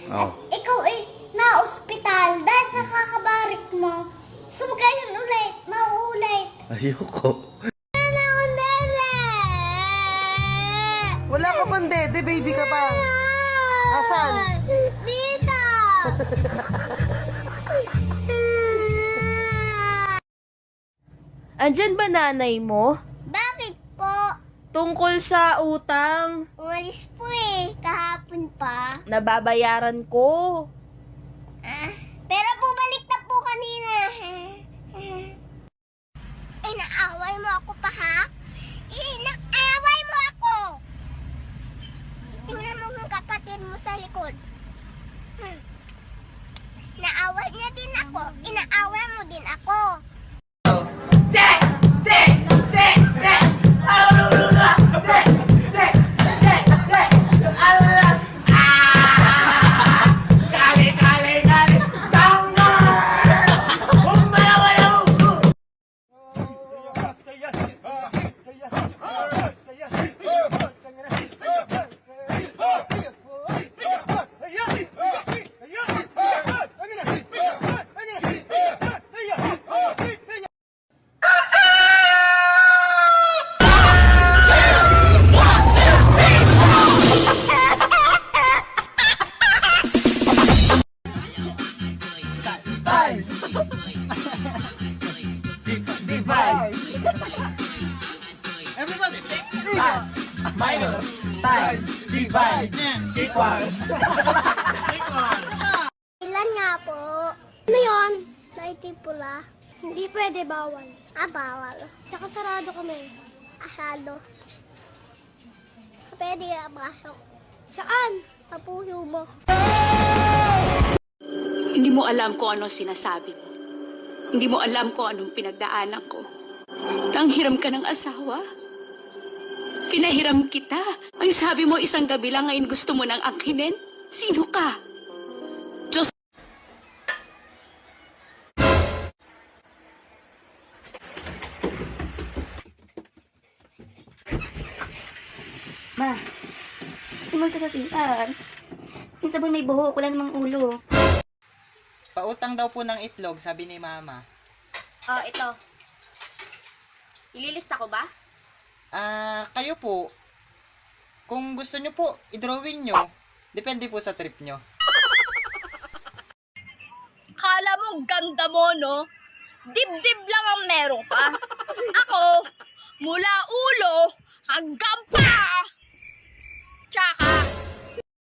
Oh. Ikaw ay na-ospital dahil sa kakabarik mo. Sumagayon ulit, mauulit. Ayoko. Ano akong dele? Wala ka pang dede, baby ka pa. Nasaan? Dito. Andyan ba nanay mo? Bakit po? Tungkol sa utang, Umalis po eh, kahapon pa. nababayaran ko. Pero bumalik na po kanina. Inaaway mo ako pa ha? Inaaway mo ako! Tingnan mo yung kapatid mo sa likod. Naaway niya din ako. Inaaway mo din ako. Minus, times, divide, equals. Ilan nga po? Ano yun? Lighting pula. Hindi pwede, bawal. Bawal. Tsaka sarado kami. Asado. Pwede ka pasok. Saan? Sa puso mo. Hindi mo alam kung ano sinasabi mo. Hindi mo alam kung anong pinagdaanan ko. Nanghiram ka ng asawa. Pinahiram kita. Ang sabi mo isang gabi lang, ngayon gusto mo nang angkinin. Sino ka? Diyos. Ma, tumol ka sa CR. Yung sabon may buhok, wala namang ulo. Pautang daw po ng itlog, sabi ni Mama. Oh, ito. Ililista ko ba? Kayo po. Kung gusto nyo po, i-drawing nyo. Depende po sa trip nyo. Kala mo ganda mo, no? Dibdib lang ang meron ka. Ako, mula ulo hanggang pa! Tsaka,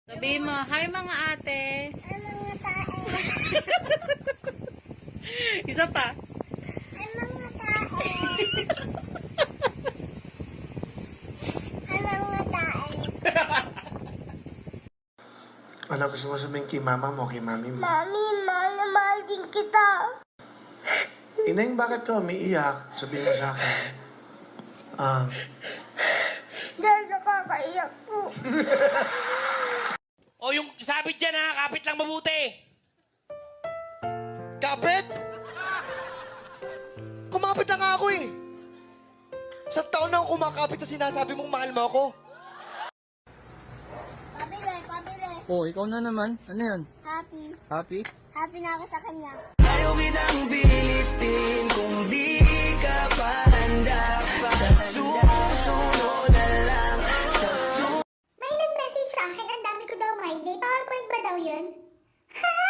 Sabihin mo, hi mga ate. Ano nga tayo? Isa pa. Ano nga tayo? Ano nga tayo? Ano gusto mo sabihin kay mama mo, kay mami mo? Mami, mahal na mahal din kita. Ineng, bakit ka umiiyak? Sabihin mo sa akin. Dahil nakakaiyak po. O yung sabit dyan ha, kapit lang mabuti. Kapit? Kumapit na nga ako eh. Sa taon na ako kumakapit sa sinasabi mong mahal mo ako. Pabili, pabili. Oh, ikaw na naman. Ano yan? Happy. Happy? Happy na ako sa kanya. Ayaw kitang bilitin kung di ka pa handa pa. Sa susunod na lang. May nag-message sa akin, ang dami ko daw my day. PowerPoint ba daw yun? Ha?